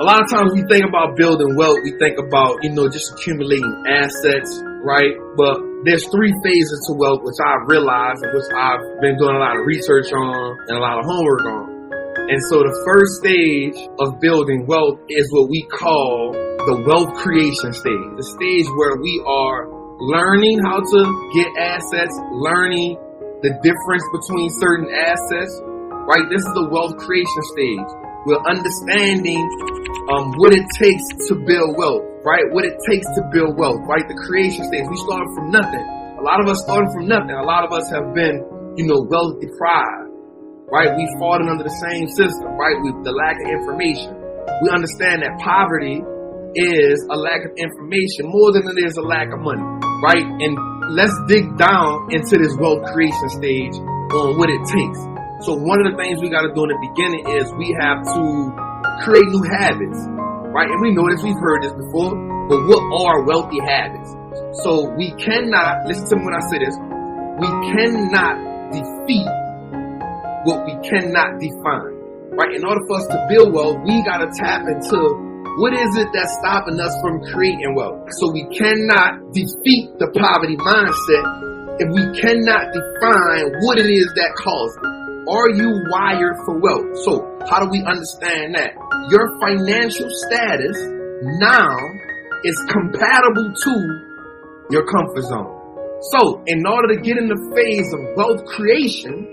lot of times we think about building wealth, we think about, just accumulating assets, right? But there's 3 phases to wealth, which I've realized and which I've been doing a lot of research on and a lot of homework on. And so the first stage of building wealth is what we call the wealth creation stage. The stage where we are learning how to get assets, learning the difference between certain assets, right? This is the wealth creation stage. We're understanding what it takes to build wealth, right? What it takes to build wealth, right? The creation stage. We started from nothing. A lot of us started from nothing. A lot of us have been, wealth deprived, right? We've fallen under the same system, right? With the lack of information. We understand that poverty is a lack of information more than it is a lack of money, right? And let's dig down into this wealth creation stage on what it takes. So one of the things we got to do in the beginning is we have to create new habits, right? And we know this, we've heard this before, but what are wealthy habits? So we cannot, listen to me when I say this, we cannot defeat what we cannot define, right? In order for us to build wealth, we got to tap into what is it that's stopping us from creating wealth. So we cannot defeat the poverty mindset if we cannot define what it is that caused it. Are you wired for wealth? So how do we understand that? Your financial status now is compatible to your comfort zone. So in order to get in the phase of wealth creation,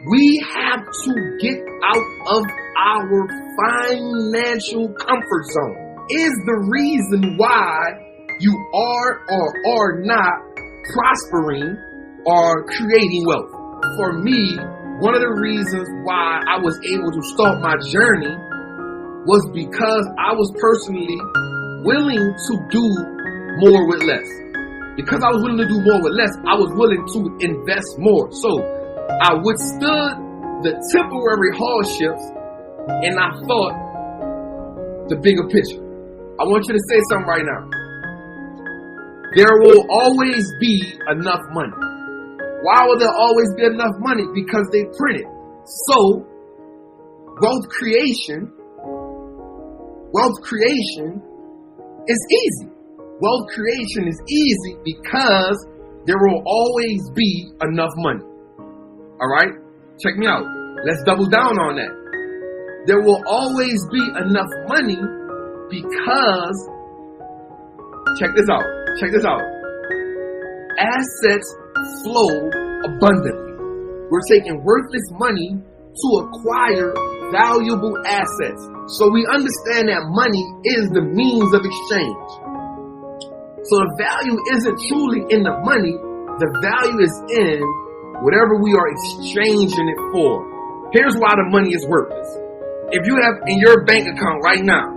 we have to get out of our financial comfort zone. Is the reason why you are or are not prospering or creating wealth. For me, one of the reasons why I was able to start my journey was because I was personally willing to do more with less. Because I was willing to do more with less, I was willing to invest more. So I withstood the temporary hardships and I thought the bigger picture. I want you to say something right now. There will always be enough money. Why will there always be enough money? Because they print it. So, wealth creation is easy. Wealth creation is easy because there will always be enough money. All right? Check me out. Let's double down on that. There will always be enough money because, check this out. Assets flow abundantly. We're taking worthless money to acquire valuable assets. So we understand that money is the means of exchange. So the value isn't truly in the money. The value is in whatever we are exchanging it for. Here's why the money is worthless. If you have in your bank account right now,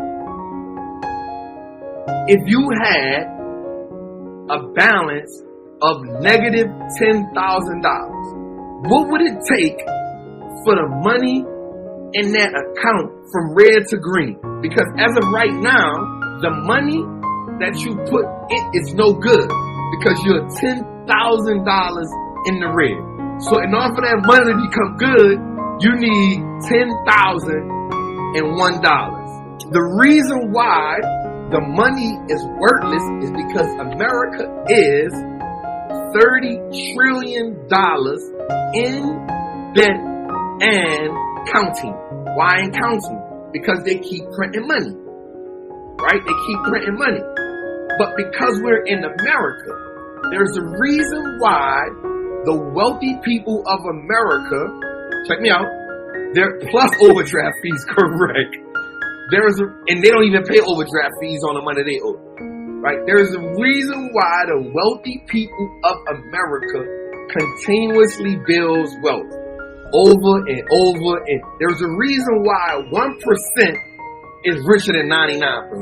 if you had a balance of negative $10,000, what would it take for the money in that account from red to green? Because as of right now, the money that you put in is no good because you're $10,000 in the red. So in order for that money to become good, you need $10,001. The reason why the money is worthless is because America is $30 trillion in debt and counting. Why and counting? Because they keep printing money, right? They keep printing money. But because we're in America, there's a reason why the wealthy people of America, check me out, they're plus overdraft fees, correct. And they don't even pay overdraft fees on the money they owe. Right? There's a reason why the wealthy people of America continuously builds wealth over and over. And there's a reason why 1% is richer than 99%.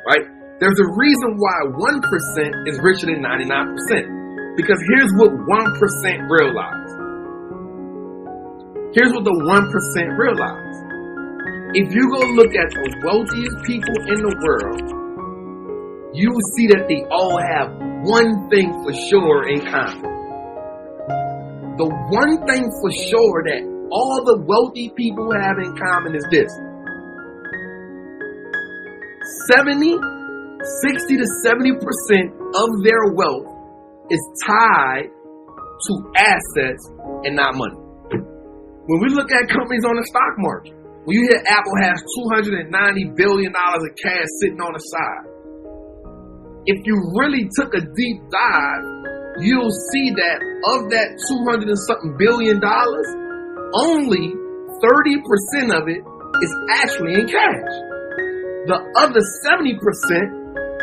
Right? There's a reason why 1% is richer than 99%. Because here's what 1% realize. Here's what the 1% realize. If you go look at the wealthiest people in the world, you will see that they all have one thing for sure in common. The one thing for sure that all the wealthy people have in common is this. 60 to 70% of their wealth is tied to assets and not money. When we look at companies on the stock market, when you hear Apple has $290 billion of cash sitting on the side, if you really took a deep dive, you'll see that of that 200 and something billion dollars, only 30% of it is actually in cash. The other 70%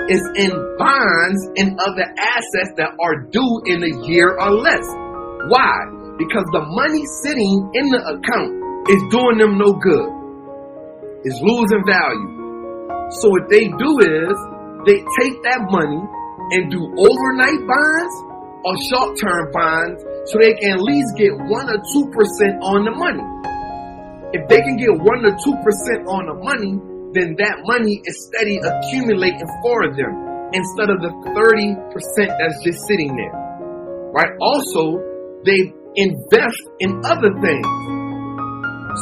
is in bonds and other assets that are due in a year or less. Why? Because the money sitting in the account is doing them no good. It's losing value. So what they do is they take that money and do overnight bonds or short-term bonds so they can at least get 1 or 2% on the money. If they can get 1 or 2% on the money, then that money is steady accumulating for them instead of the 30% that's just sitting there, right? Also, they invest in other things.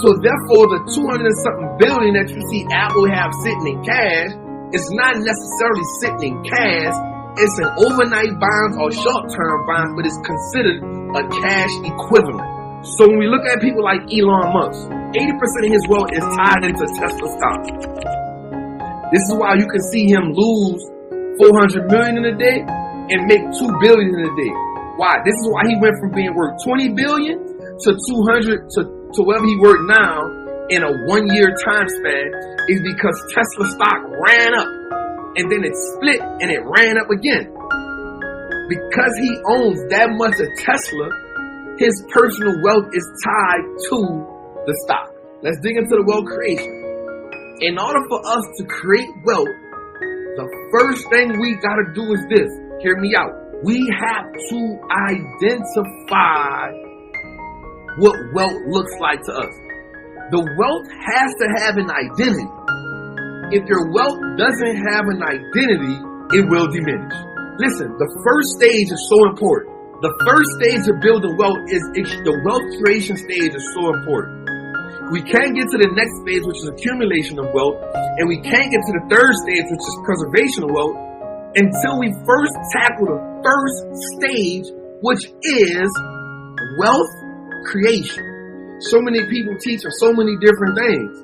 So therefore, the 200 and something billion that you see Apple have sitting in cash is not necessarily sitting in cash. It's an overnight bonds or short-term bonds, but it's considered a cash equivalent. So when we look at people like Elon Musk, 80% of his wealth is tied into Tesla stock. This is why you can see him lose 400 million in a day and make 2 billion in a day. Why? This is why he went from being worth 20 billion to 200 to wherever he worked now in a 1-year time span, is because Tesla stock ran up and then it split and it ran up again. Because he owns that much of Tesla, his personal wealth is tied to the stock. Let's dig into the wealth creation. In order for us to create wealth, the first thing we gotta do is this. Hear me out. We have to identify what wealth looks like to us. The wealth has to have an identity. If your wealth doesn't have an identity, it will diminish. Listen, the first stage is so important. The first stage of building wealth is the wealth creation stage is so important. We can't get to the next stage, which is accumulation of wealth, and we can't get to the third stage, which is preservation of wealth, until we first tackle the first stage, which is wealth creation. So many people teach on so many different things.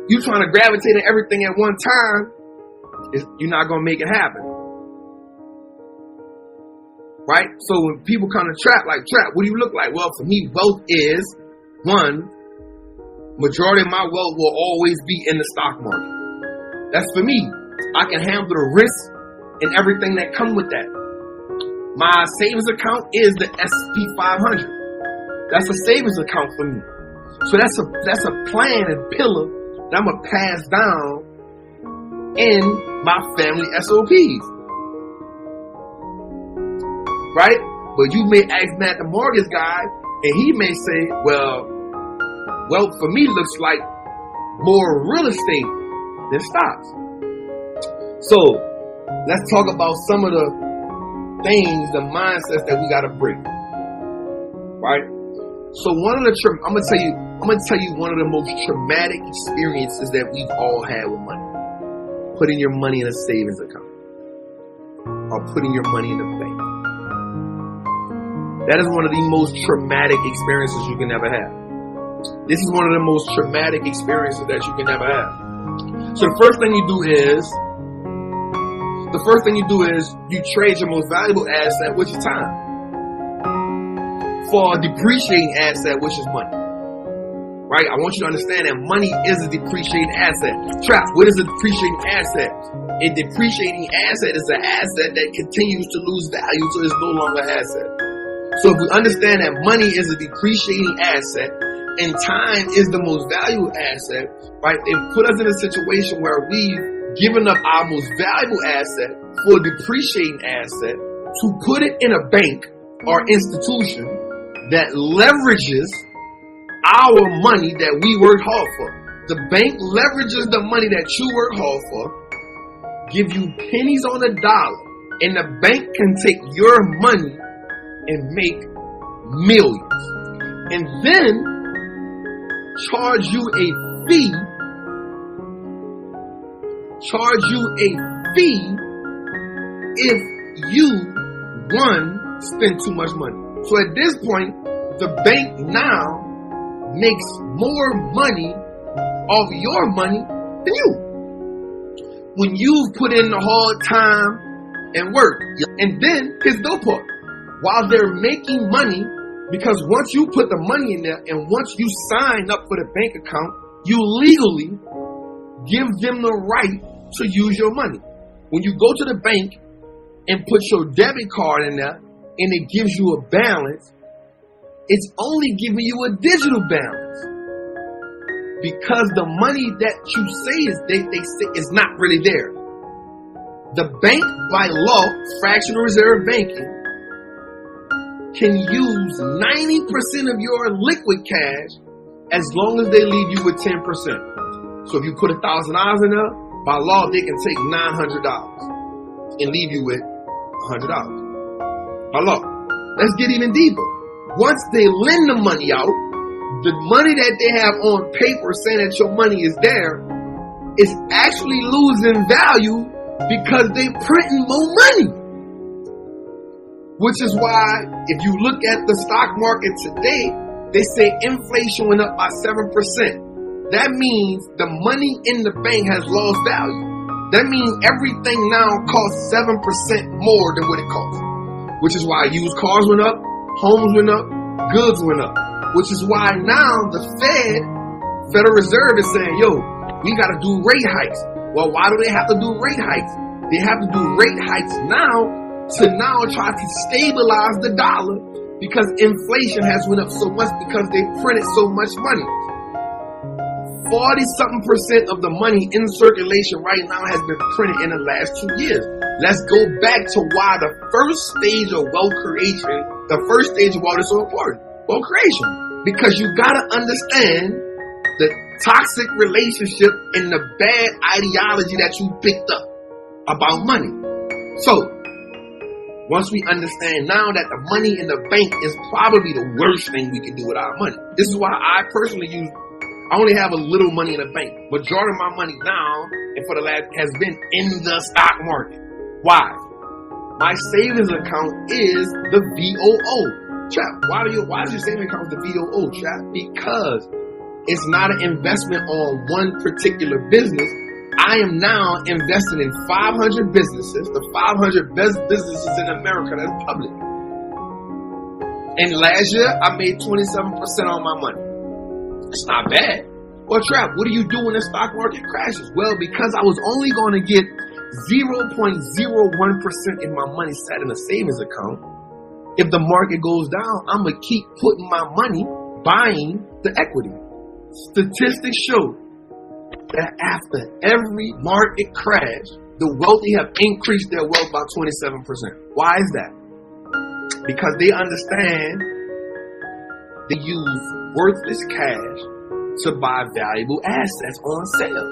You trying to gravitate to everything at one time, you're not going to make it happen. Right? So when people come to Trap, what do you look like? Well, for me, wealth is, one, majority of my wealth will always be in the stock market. That's for me. I can handle the risk and everything that comes with that. My savings account is the SP 500. That's a savings account for me. So that's a plan and pillar that I'm gonna pass down in my family SOPs. Right? But you may ask Matt the mortgage guy, and he may say, well, wealth for me looks like more real estate than stocks. So let's talk about some of the things, the mindsets that we gotta break. Right? So I'm gonna tell you one of the most traumatic experiences that we've all had with money. Putting your money in a savings account or putting your money in the bank. That is one of the most traumatic experiences you can ever have. This is one of the most traumatic experiences that you can ever have. So the first thing you do is you trade your most valuable asset, which is time, for a depreciating asset, which is money. Right? I want you to understand that money is a depreciating asset. Trap, what is a depreciating asset? A depreciating asset is an asset that continues to lose value so it's no longer an asset. So if we understand that money is a depreciating asset and time is the most valuable asset, right? It put us in a situation where we've given up our most valuable asset for a depreciating asset to put it in a bank or institution that leverages our money that we worked hard for. The bank leverages the money that you worked hard for, give you pennies on the dollar, and the bank can take your money and make millions, and then charge you a fee charge you a fee if you, one, spend too much money. So at this point, the bank now makes more money off your money than you. When you've put in the hard time and work. And then, here's the part. While they're making money, because once you put the money in there and once you sign up for the bank account, you legally give them the right to use your money. When you go to the bank and put your debit card in there and it gives you a balance, it's only giving you a digital balance. Because the money that you say they say is not really there. The bank, by law, fractional reserve banking, can use 90% of your liquid cash as long as they leave you with 10%. So if you put $1,000 in there, by law, they can take $900 and leave you with $100. By law. Let's get even deeper. Once they lend the money out, the money that they have on paper saying that your money is there is actually losing value because they printing more money. Which is why if you look at the stock market today, they say inflation went up by 7%. That means the money in the bank has lost value. That means everything now costs 7% more than what it costs. Which is why used cars went up, homes went up, goods went up. Which is why now the Federal Reserve is saying, yo, we got to do rate hikes. Well, why do they have to do rate hikes? They have to do rate hikes now to now try to stabilize the dollar because inflation has went up so much because they printed so much money. 40-something% of the money in circulation right now has been printed in the last 2 years. Let's go back to why the first stage of wealth creation, the first stage of wealth is so important. Wealth creation. Because you gotta understand the toxic relationship and the bad ideology that you picked up about money. So, once we understand now that the money in the bank is probably the worst thing we can do with our money. This is why I personally I only have a little money in the bank. Majority of my money now and for the last has been in the stock market. Why? My savings account is the VOO. Chat, why is your savings account the VOO, chat? Because it's not an investment on one particular business. I am now investing in 500 businesses, the 500 best businesses in America that's public. And last year, I made 27% on my money. It's not bad. Well, Trap, what do you do when the stock market crashes? Well, because I was only going to get 0.01% in my money sat in a savings account, if the market goes down, I'm going to keep putting my money buying the equity. Statistics show that after every market crash, the wealthy have increased their wealth by 27%. Why is that? Because they understand they use worthless cash to buy valuable assets on sale.